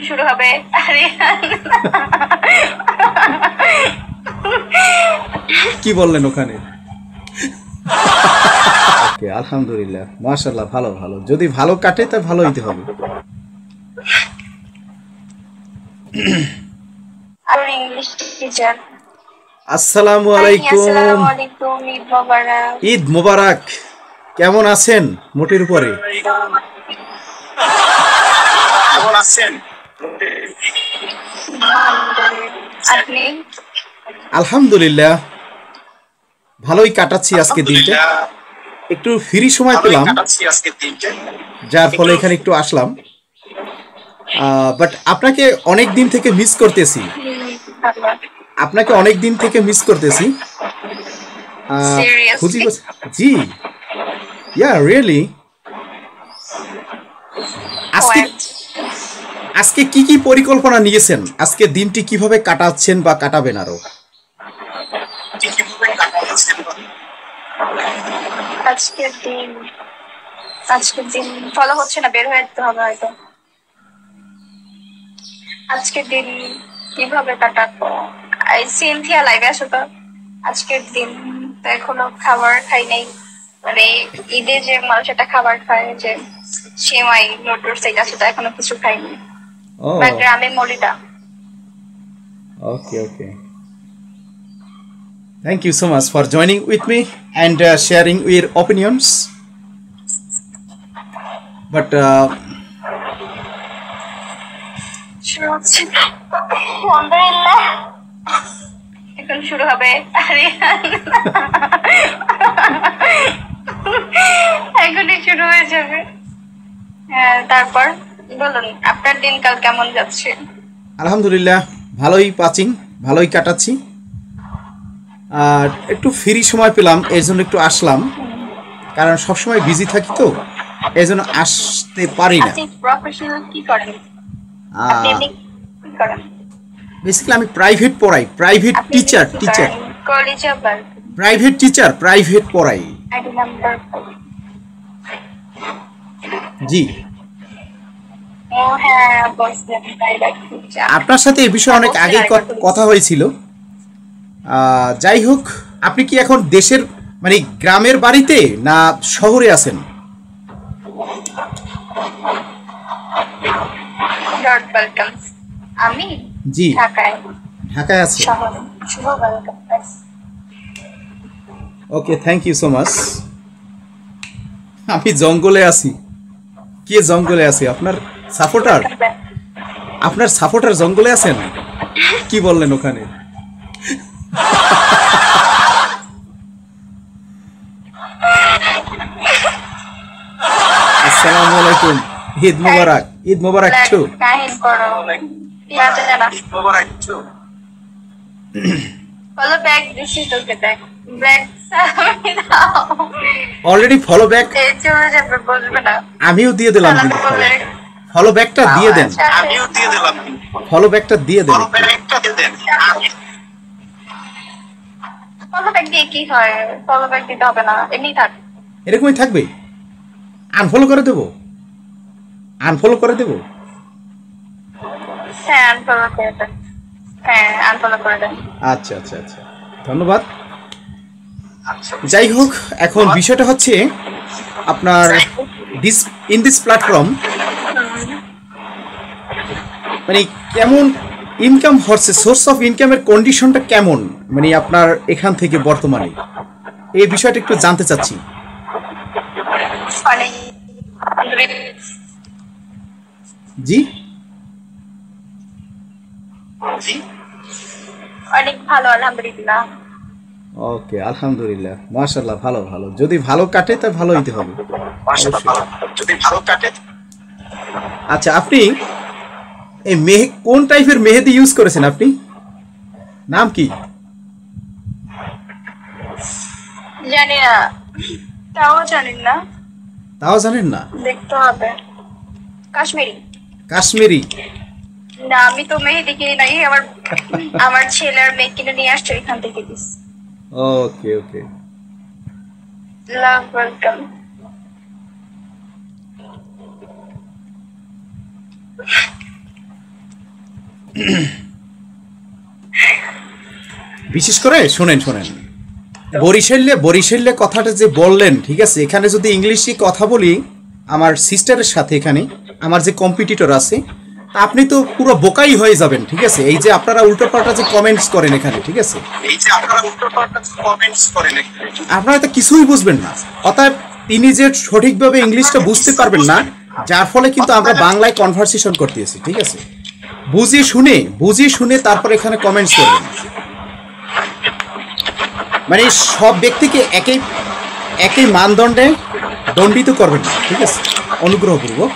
শুরু হবে। কি বললেন ওখানে? ওকে, আলহামদুলিল্লাহ, মাশাআল্লাহ, ভালো ভালো। যদি ভালো কাটে তা ভালো হইতে হবে। আর ইংলিশ টিচার। আসসালামু আলাইকুম। আসসালামু আলাইকুম, ঈদ মোবারক। ঈদ মোবারক। কেমন আছেন? মোটের উপরে কেমন আছেন আপনি? আলহামদুলিল্লাহ, ভালোই কাটাচ্ছি আজকে দিনটা। একটু ফ্রি সময় পেলাম, যার ফলে এখানে একটু আসলাম। বাট আপনাকে অনেক দিন থেকে মিস করতেছি। আপনাকে অনেক দিন থেকে মিস করতেছি। খুঁজি জি, ইয়া রিয়েলি। আজকে আজকে কি কি পরিকল্পনা নিয়েছেন? আজকে দিনটি কিভাবে কাটাচ্ছেন বা কাটাবেন আরো? আজকের দিন ফলো হচ্ছে না, বের হয়ে যেতে হবে হয়তো। আজকের দিন কিভাবে কাটাবো? সিনথিয়া লাইভে আসো তো। আজকের দিন তো এখনো খাবার খাই নাই, মানে ঈদে যে মানুষ একটা খাবার খায়, যে সেমাই নুডলস, এটা সেটা এখনো কিছু খাইনি। গ্রামে মরিটা। Okay, okay. Thank you so much for joining with me and sharing your opinions. But আলহামদুলিল্লাহ, এখন শুরু হবে। এখনই শুরু হয়ে যাবে। তারপর বলুন, আপনার দিনকাল কেমন যাচ্ছে? আলহামদুলিল্লাহ, ভালোই পাচ্ছি, ভালোই কাটাচ্ছি। আর একটু ফ্রি সময় পেলাম, এর জন্য একটু আসলাম। কারণ সবসময় বিজি থাকি তো, এই জন্য আসতে পারি না। প্রফেশনাল কি করেন? বেসিক্যালি আমি প্রাইভেট পড়াই, private teacher. Private teacher, private পড়াই। জি, আপনার সাথে এই বিষয়ে অনেক আগে কথা হয়েছিল। যাই হোক, আপনি কি এখন দেশের মানে গ্রামের বাড়িতে না শহরে আছেন? আমি জি, ঢাকায় আছি। ওকে, থ্যাংক ইউ সো মাচ। আমি জঙ্গলে আছি। কে জঙ্গলে আছে? আপনার সাপোর্টার? আপনার সাপোর্টার জঙ্গলে আছেন? কি বললেন ওখানে? আসসালামু আলাইকুম, ঈদ মোবারক। ঈদ মোবারক টু। অলরেডি ফলো ব্যাক আমিও দিয়ে দিলাম, কিন্তু ফলো ব্যাকটা দিয়ে দেন। ফলো ব্যাকটা দিয়ে দেন। ফলো ব্যাক দিয়ে কি হয়? ফলো ব্যাক দিতে হবে না, এমনি থাক। এরকমই থাকবে? আনফলো করে দেবো? আনফলো করে দেবো? হ্যাঁ, আনফলো করে দেন। হ্যাঁ, আনফলো করে দেন। আচ্ছা আচ্ছা আচ্ছা, ধন্যবাদ। যাই হোক, এখন বিষয়টা হচ্ছে আপনার ইন দিস প্ল্যাটফর্ম মানে কেমন ইনকাম হচ্ছে, সোর্স অফ ইনকামের কন্ডিশনটা কেমন, মানে আপনার এখান থেকে বর্তমানে এই বিষয়টা একটু জানতে চাচ্ছি। জি, অনেক ভালো, আলহামদুলিল্লাহ। ওকে, আলহামদুলিল্লাহ, মাশাআল্লাহ, ভালো ভালো। যদি ভালো কাটে তা ভালো হইতে হবে। আচ্ছা, আপনি এই কোন টাইপের মেহেদি ইউজ করেছেন? আপনি নাম কি? জানি না, তাও জানেন না? তাও জানেন না? দেখতে হবে। কাশ্মীরি। কাশ্মীরি? না, আমি তো মেহেদি কিনি নাই, আমার ছেলে আর মেয়ে কিনে নিয়ে আসছে এখান থেকে। This okay okay, love, welcome. বিশেষ করে শোনেন বরিশালে কথাটা যে বললেন, ঠিক আছে, এখানে যদি ইংলিশে কথা বলি আমার সিস্টারের সাথে, এখানে আমার যে কম্পিটিটর আছে, আপনি তো পুরো বোকাই হয়ে যাবেন, ঠিক আছে। এই যে আপনারা উল্টোপাল্টা যে কমেন্টস করেন এখানে, ঠিক আছে, আপনারা তো কিছুই বুঝবেন না। অতএব তিনি যে সঠিকভাবে ইংলিশটা বুঝতে পারবেন না, যার ফলে কিন্তু আমরা বাংলায় কনভারসেশন করতেছি, ঠিক আছে। বুঝিয়ে শুনে তারপর এখানে কমেন্টস করবেন। মানে সব ব্যক্তিকে একই মানদণ্ডে দণ্ডিত করবেন না, ঠিক আছে, অনুগ্রহপূর্বক।